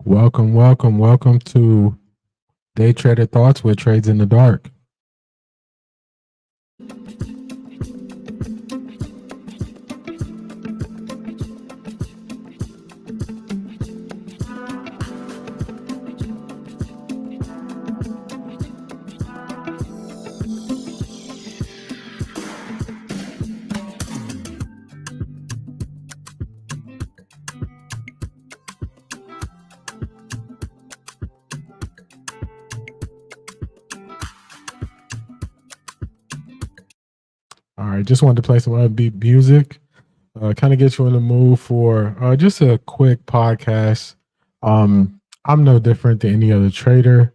Welcome to Day Trader Thoughts with Trades in the Dark. All right, just wanted to play some upbeat music, kind of get you in the mood for just a quick podcast. I'm no different than any other trader.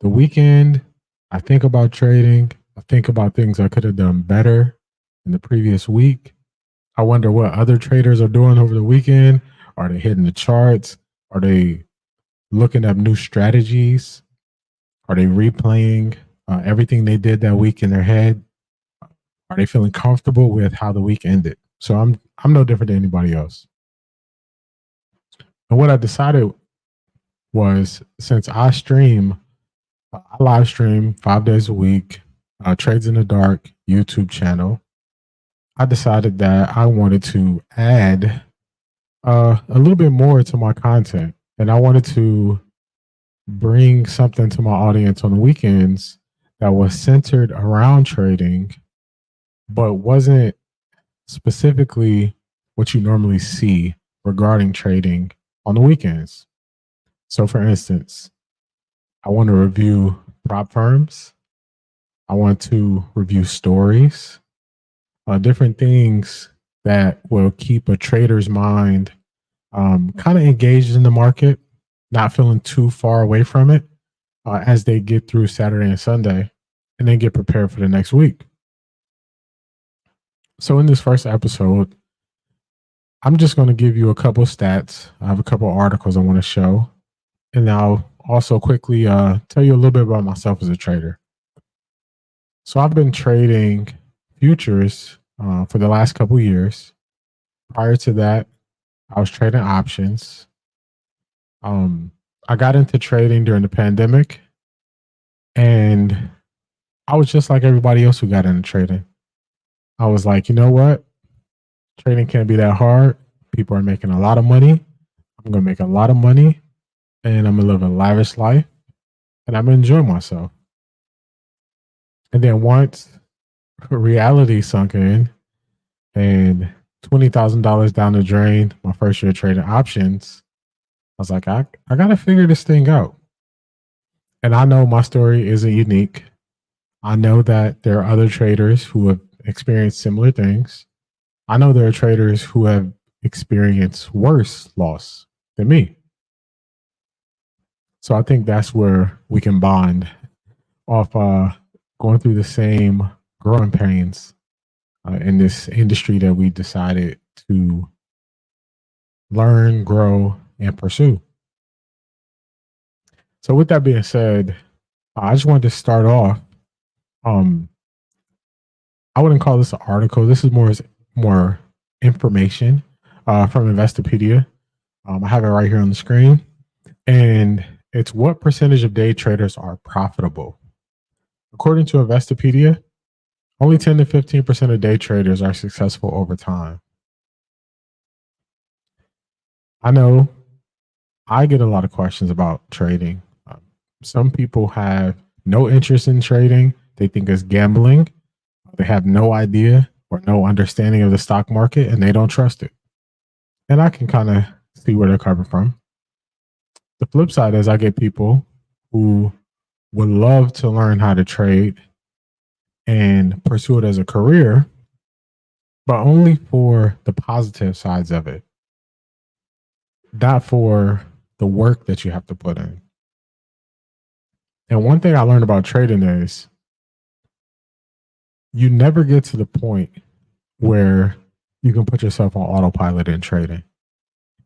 The weekend, I think about trading. I think about things I could have done better in the previous week. I wonder what other traders are doing over the weekend. Are they hitting the charts? Are they looking up new strategies? Are they replaying everything they did that week in their head? Are they feeling comfortable with how the week ended? So I'm no different than anybody else. And what I decided was, since I live stream 5 days a week, Trades in the Dark YouTube channel, I decided that I wanted to add a little bit more to my content, and I wanted to bring something to my audience on the weekends that was centered around trading, but wasn't specifically what you normally see regarding trading on the weekends. So, for instance, I want to review prop firms. I want to review stories, different things that will keep a trader's mind kind of engaged in the market, not feeling too far away from it as they get through Saturday and Sunday and then get prepared for the next week. So in this first episode, I'm just going to give you a couple stats. I have a couple articles I want to show, and I'll also quickly tell you a little bit about myself as a trader. So I've been trading futures for the last couple years. Prior to that, I was trading options. I got into trading during the pandemic, and I was just like everybody else who got into trading. I was like, you know what? Trading can't be that hard. People are making a lot of money. I'm going to make a lot of money, and I'm going to live a lavish life, and I'm going to enjoy myself. And then once reality sunk in and $20,000 down the drain, my first year trading options, I was like, I got to figure this thing out. And I know my story isn't unique. I know that there are other traders who have experienced similar things. I know there are traders who have experienced worse loss than me. So I think that's where we can bond off going through the same growing pains in this industry that we decided to learn, grow, and pursue. So with that being said, I just wanted to start off. I wouldn't call this an article. This is more information from Investopedia. I have it right here on the screen, and it's what percentage of day traders are profitable. According to Investopedia, only 10 to 15% of day traders are successful over time. I know I get a lot of questions about trading. Some people have no interest in trading. They think it's gambling. They have no idea or no understanding of the stock market, and they don't trust it. And I can kind of see where they're coming from. The flip side is I get people who would love to learn how to trade and pursue it as a career, but only for the positive sides of it, not for the work that you have to put in. And one thing I learned about trading is you never get to the point where you can put yourself on autopilot in trading.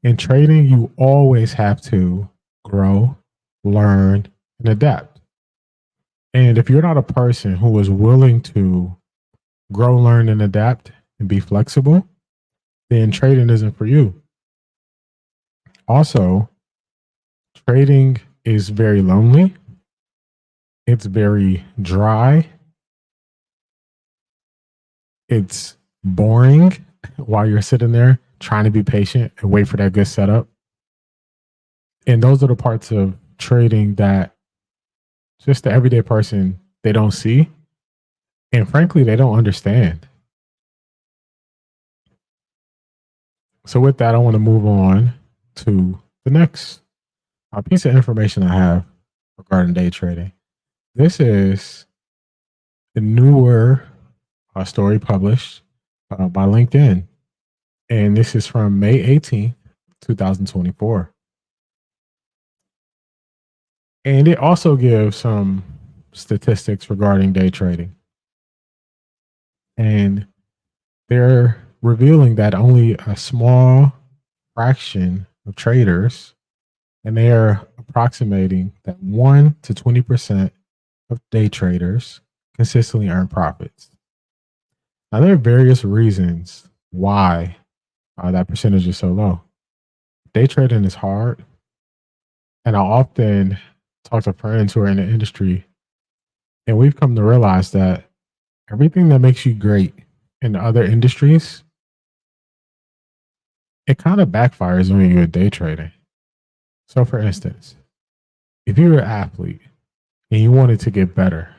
In trading, you always have to grow, learn, and adapt. And if you're not a person who is willing to grow, learn, and adapt and be flexible, then trading isn't for you. Also, Trading is very lonely. It's very dry. It's boring while you're sitting there trying to be patient and wait for that good setup. And those are the parts of trading that just the everyday person they don't see. And frankly, they don't understand. So with that, I want to move on to the next piece of information I have regarding day trading. This is a newer story published by LinkedIn. And this is from May 18th, 2024. And it also gives some statistics regarding day trading. And they're revealing that only a small fraction of traders, and they are approximating that 1 to 20% of day traders consistently earn profits. Now, there are various reasons why that percentage is so low. Day trading is hard, and I often talk to friends who are in the industry, and we've come to realize that everything that makes you great in other industries, it kind of backfires when you're day trading. So, for instance, if you're an athlete and you wanted to get better,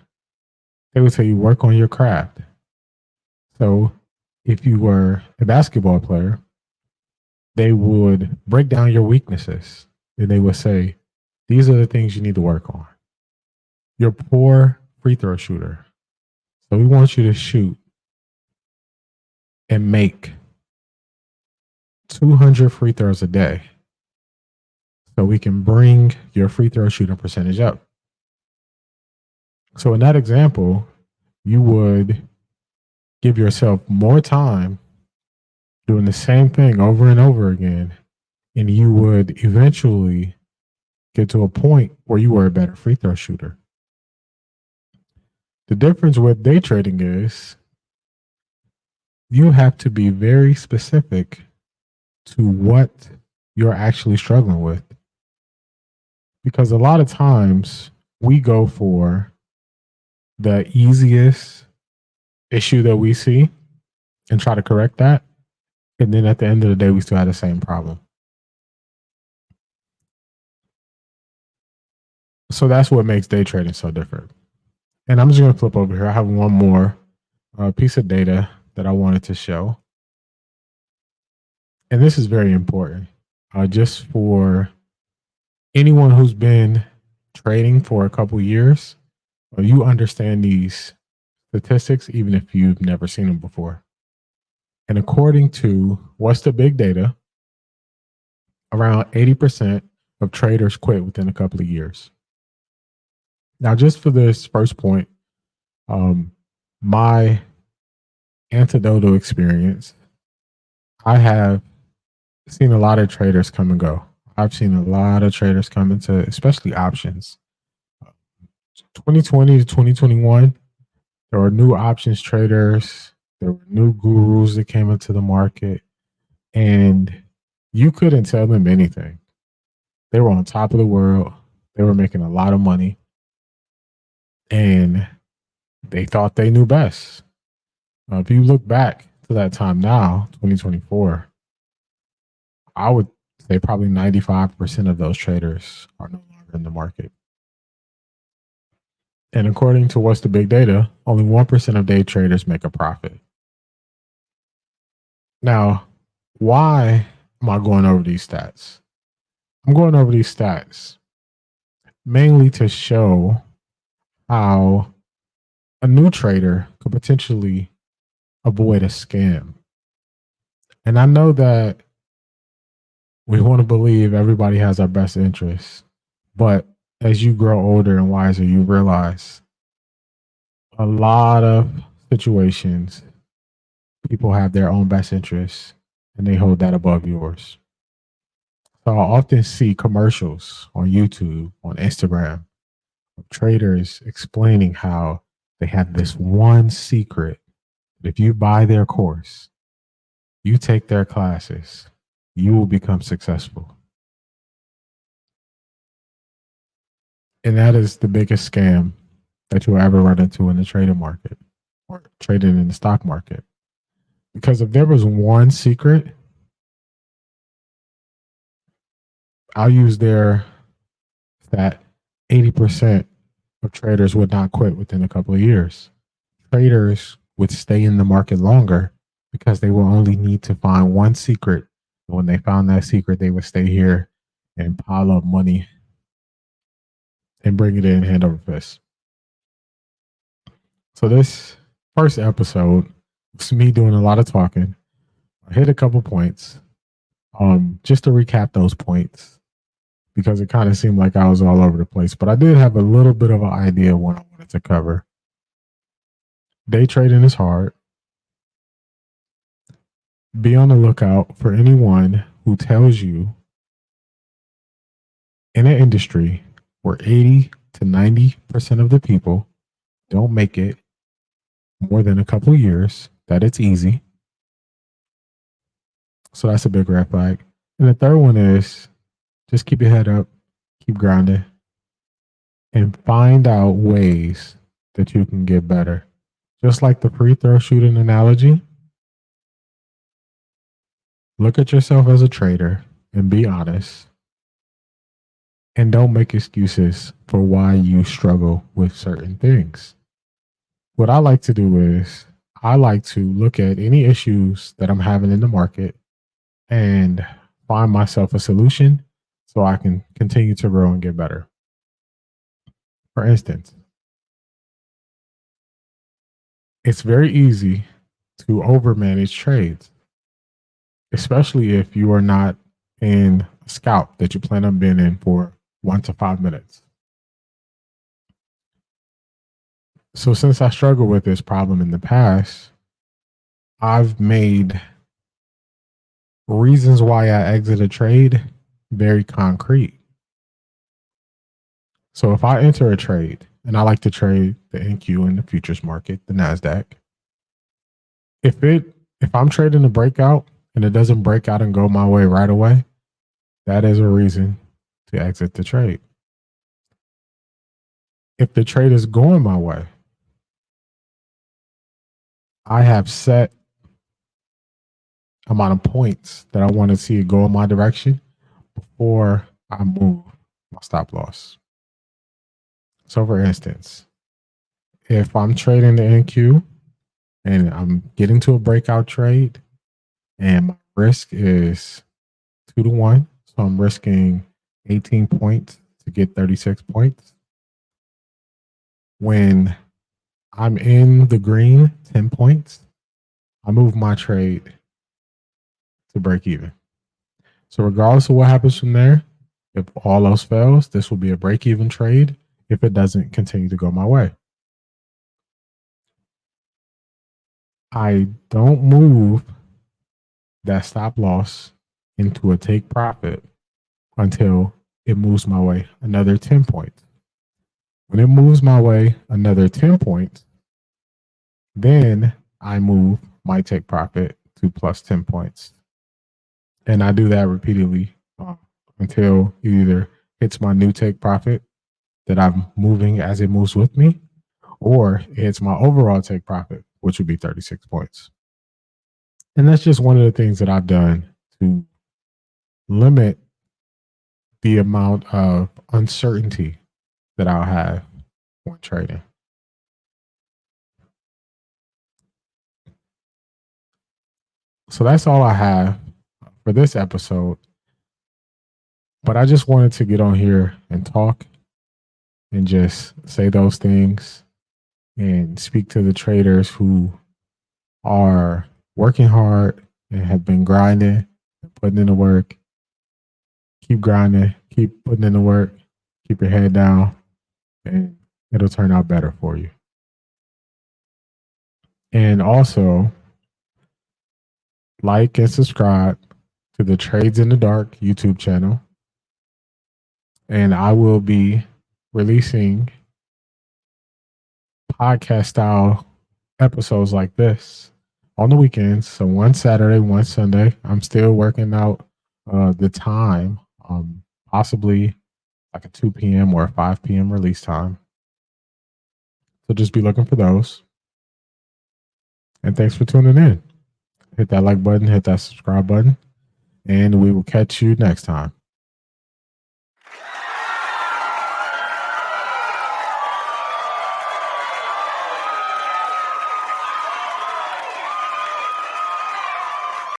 they would say you work on your craft. So, if you were a basketball player, they would break down your weaknesses and they would say, these are the things you need to work on. You're a poor free throw shooter. So, we want you to shoot and make 200 free throws a day so we can bring your free throw shooting percentage up. So, in that example, you would give yourself more time doing the same thing over and over again, and you would eventually get to a point where you were a better free throw shooter. The difference with day trading is you have to be very specific to what you're actually struggling with. Because a lot of times we go for the easiest issue that we see and try to correct that. And then at the end of the day, we still have the same problem. So that's what makes day trading so different. And I'm just going to flip over here. I have one more piece of data that I wanted to show. And this is very important just for anyone who's been trading for a couple years. You understand these statistics, even if you've never seen them before. And according to what's the big data, around 80% of traders quit within a couple of years. Now, just for this first point, my anecdotal experience, I have seen a lot of traders come and go. I've seen a lot of traders come into, especially options. 2020 to 2021, there were new options traders. There were new gurus that came into the market, and you couldn't tell them anything. They were on top of the world. They were making a lot of money, and they thought they knew best. If you look back to that time now, 2024, I would say probably 95% of those traders are no longer in the market. And according to what's the big data, only 1% of day traders make a profit. Now, why am I going over these stats? I'm going over these stats mainly to show how a new trader could potentially avoid a scam. And I know that we want to believe everybody has our best interests, but as you grow older and wiser, you realize a lot of situations, people have their own best interests and they hold that above yours. So I often see commercials on YouTube, on Instagram, of traders explaining how they have this one secret. If you buy their course, you take their classes, you will become successful. And that is the biggest scam that you'll ever run into in the trading market or trading in the stock market. Because if there was one secret, I'll use that 80% of traders would not quit within a couple of years. Traders would stay in the market longer because they will only need to find one secret. And when they found that secret, they would stay here and pile up money and bring it in hand over fist. So this first episode was me doing a lot of talking. I hit a couple points. Just to recap those points, because it kind of seemed like I was all over the place, but I did have a little bit of an idea of what I wanted to cover. Day trading is hard. Be on the lookout for anyone who tells you in an industry where 80 to 90% of the people don't make it more than a couple of years, that it's easy. So that's a big red flag. And the third one is just keep your head up, keep grinding, and find out ways that you can get better. Just like the free throw shooting analogy, look at yourself as a trader and be honest. And don't make excuses for why you struggle with certain things. What I like to do is I like to look at any issues that I'm having in the market and find myself a solution so I can continue to grow and get better. For instance, it's very easy to overmanage trades, especially if you are not in a scalp that you plan on being in for 1 to 5 minutes. So since I struggled with this problem in the past, I've made reasons why I exit a trade very concrete. So if I enter a trade, and I like to trade the NQ in the futures market, the NASDAQ, if I'm trading a breakout and it doesn't break out and go my way right away, that is a reason to exit the trade. If the trade is going my way, I have set amount of points that I want to see it go in my direction before I move my stop loss. So for instance, if I'm trading the NQ and I'm getting to a breakout trade and my risk is 2 to 1, so I'm risking 18 points to get 36 points. When I'm in the green, 10 points, I move my trade to break even. So regardless of what happens from there, if all else fails, this will be a break even trade if it doesn't continue to go my way. I don't move that stop loss into a take profit until it moves my way another 10 points. When it moves my way another 10 points, then I move my take profit to plus 10 points. And I do that repeatedly until it either hits my new take profit that I'm moving as it moves with me, or it hits my overall take profit, which would be 36 points. And that's just one of the things that I've done to limit the amount of uncertainty that I'll have when trading. So that's all I have for this episode. But I just wanted to get on here and talk and just say those things and speak to the traders who are working hard and have been grinding and putting in the work. Keep grinding, keep putting in the work, keep your head down, and it'll turn out better for you. And also, like and subscribe to the Trades in the Dark YouTube channel. And I will be releasing podcast style episodes like this on the weekends. So one Saturday, one Sunday. I'm still working out the time. Possibly like a 2 p.m. or a 5 p.m. release time. So just be looking for those. And thanks for tuning in. Hit that like button, hit that subscribe button, and we will catch you next time.